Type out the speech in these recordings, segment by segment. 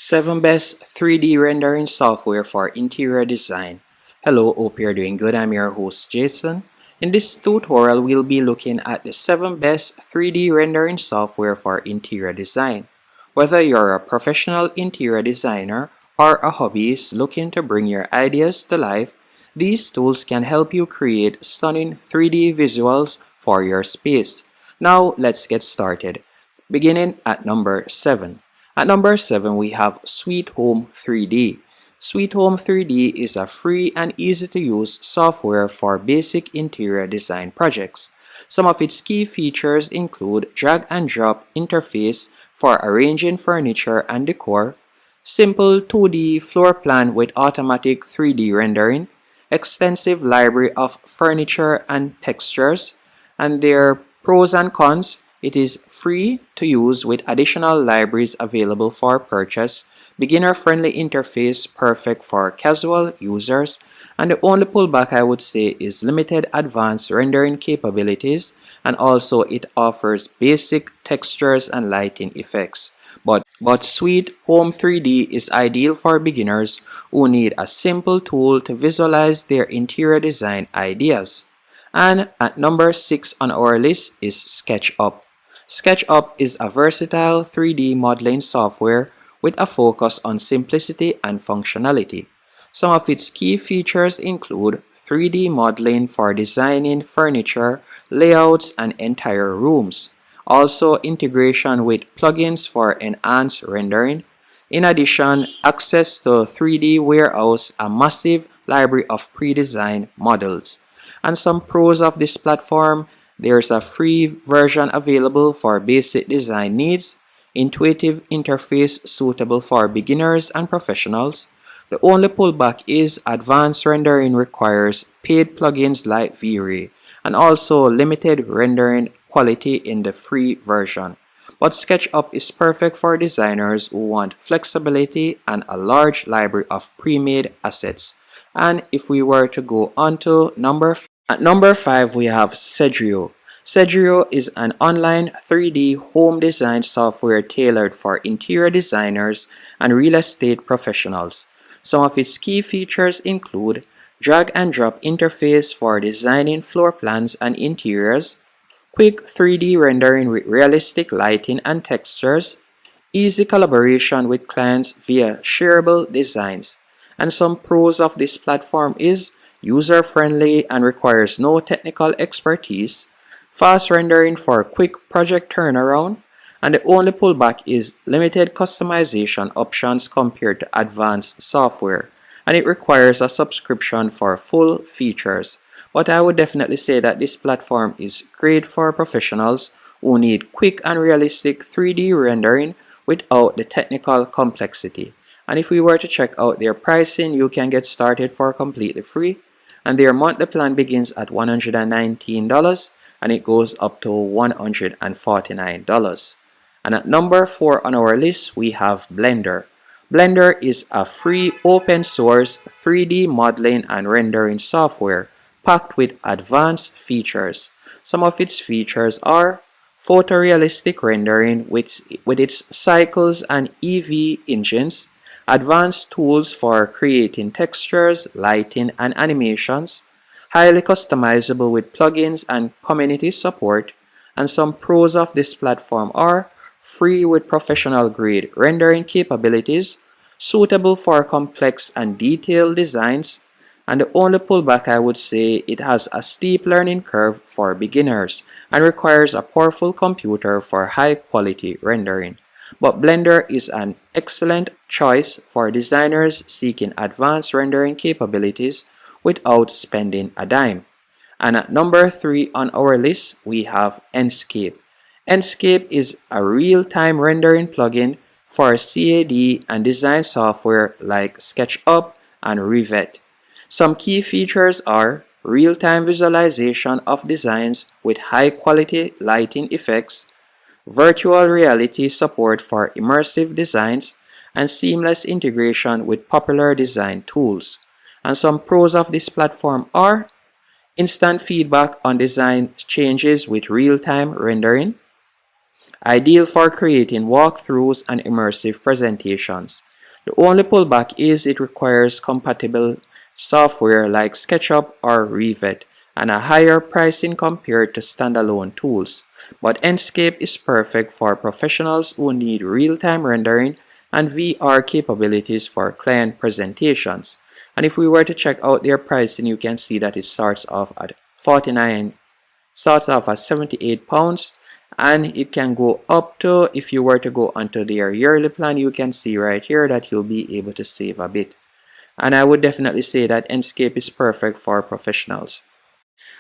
7 best 3D rendering software for interior design. Hello, hope you're doing good. I'm your host Jason. In this tutorial, we'll be looking at the 7 best 3D rendering software for interior design. Whether you're a professional interior designer or a hobbyist looking to bring your ideas to life, these tools can help you create stunning 3D visuals for your space. Now, let's get started. Beginning at number 7. At number 7, we have Sweet Home 3D. Sweet Home 3D is a free and easy-to-use software for basic interior design projects. Some of its key features include drag-and-drop interface for arranging furniture and decor, simple 2D floor plan with automatic 3D rendering, extensive library of furniture and textures, and their pros and cons. It is free to use with additional libraries available for purchase, beginner-friendly interface perfect for casual users, and the only pullback I would say is limited advanced rendering capabilities, and also it offers basic textures and lighting effects. But Sweet Home 3D is ideal for beginners who need a simple tool to visualize their interior design ideas. And at number 6 on our list is SketchUp. SketchUp is a versatile 3D modeling software with a focus on simplicity and functionality. Some of its key features include 3D modeling for designing furniture, layouts, and entire rooms. Also, integration with plugins for enhanced rendering. In addition, access to 3D Warehouse, a massive library of pre-designed models. And some pros of this platform: there's a free version available for basic design needs, intuitive interface suitable for beginners and professionals. The only pullback is advanced rendering requires paid plugins like V-Ray, and also limited rendering quality in the free version. But SketchUp is perfect for designers who want flexibility and a large library of pre-made assets. And if we were to go on to at number 5, we have Cedreo. Cedreo is an online 3D home design software tailored for interior designers and real estate professionals. Some of its key features include drag-and-drop interface for designing floor plans and interiors, quick 3D rendering with realistic lighting and textures, easy collaboration with clients via shareable designs. And some pros of this platform is user-friendly and requires no technical expertise, fast rendering for quick project turnaround, and the only pullback is limited customization options compared to advanced software, and it requires a subscription for full features. But I would definitely say that this platform is great for professionals who need quick and realistic 3D rendering without the technical complexity. And if we were to check out their pricing, you can get started for completely free, and their monthly plan begins at $119 and it goes up to $149. And at number 4 on our list, we have Blender. Blender is a free open source 3D modeling and rendering software packed with advanced features. Some of its features are photorealistic rendering with its cycles and EV engines, advanced tools for creating textures, lighting, and animations, highly customizable with plugins and community support. And some pros of this platform are free with professional-grade rendering capabilities, suitable for complex and detailed designs, and the only pullback I would say, it has a steep learning curve for beginners and requires a powerful computer for high-quality rendering. But Blender is an excellent choice for designers seeking advanced rendering capabilities without spending a dime. And at number 3 on our list, we have Enscape. Enscape is a real-time rendering plugin for CAD and design software like SketchUp and Rivet. Some key features are real-time visualization of designs with high-quality lighting effects, virtual reality support for immersive designs, and seamless integration with popular design tools. And some pros of this platform are instant feedback on design changes with real-time rendering, ideal for creating walkthroughs and immersive presentations. The only pullback is it requires compatible software like SketchUp or Revit and a higher pricing compared to standalone tools. But Enscape is perfect for professionals who need real-time rendering and VR capabilities for client presentations. And if we were to check out their pricing, you can see that it starts off at 49 starts off at £78, and it can go up to, if you were to go onto their yearly plan, you can see right here that you'll be able to save a bit. And I would definitely say that Enscape is perfect for professionals.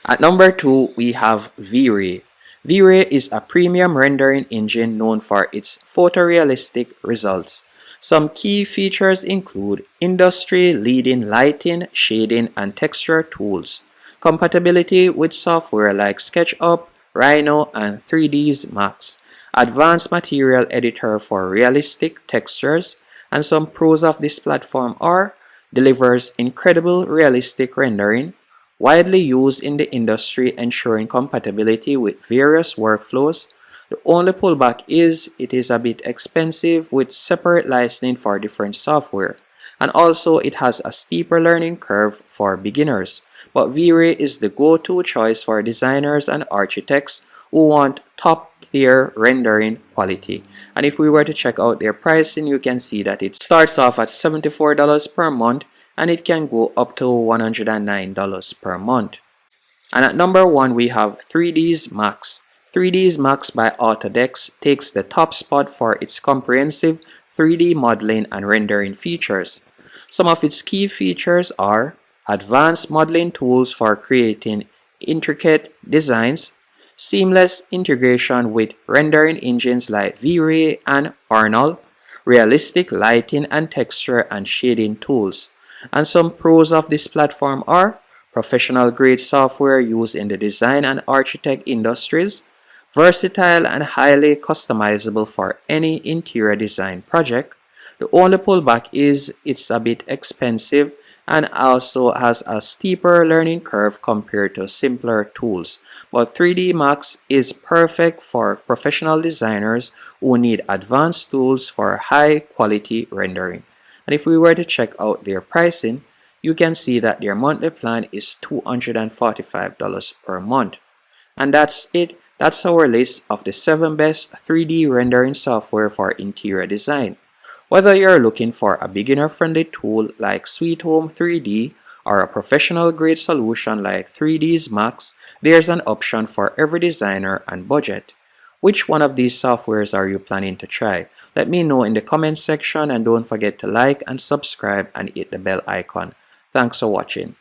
At number 2, we have V-Ray. V-Ray is a premium rendering engine known for its photorealistic results. Some key features include industry-leading lighting, shading, and texture tools, compatibility with software like SketchUp, Rhino, and 3ds Max, advanced material editor for realistic textures, and some pros of this platform are delivers incredible realistic rendering, widely used in the industry ensuring compatibility with various workflows. The only pullback is it is a bit expensive with separate licensing for different software, and also it has a steeper learning curve for beginners. But V-Ray is the go-to choice for designers and architects who want top-tier rendering quality. And if we were to check out their pricing, you can see that it starts off at $74 per month and it can go up to $109 per month. And at number 1, we have 3ds Max. 3ds Max by Autodesk takes the top spot for its comprehensive 3D modeling and rendering features. Some of its key features are advanced modeling tools for creating intricate designs, seamless integration with rendering engines like V-Ray and Arnold, realistic lighting and texture and shading tools. And some pros of this platform are professional-grade software used in the design and architect industries, versatile and highly customizable for any interior design project. The only pullback is it's a bit expensive and also has a steeper learning curve compared to simpler tools. But 3D Max is perfect for professional designers who need advanced tools for high quality rendering. And if we were to check out their pricing, you can see that their monthly plan is $245 per month. And that's it. That's our list of the 7 best 3D rendering software for interior design. Whether you're looking for a beginner-friendly tool like Sweet Home 3D or a professional-grade solution like 3ds Max, there's an option for every designer and budget. Which one of these softwares are you planning to try? Let me know in the comment section, and don't forget to like and subscribe and hit the bell icon. Thanks for watching.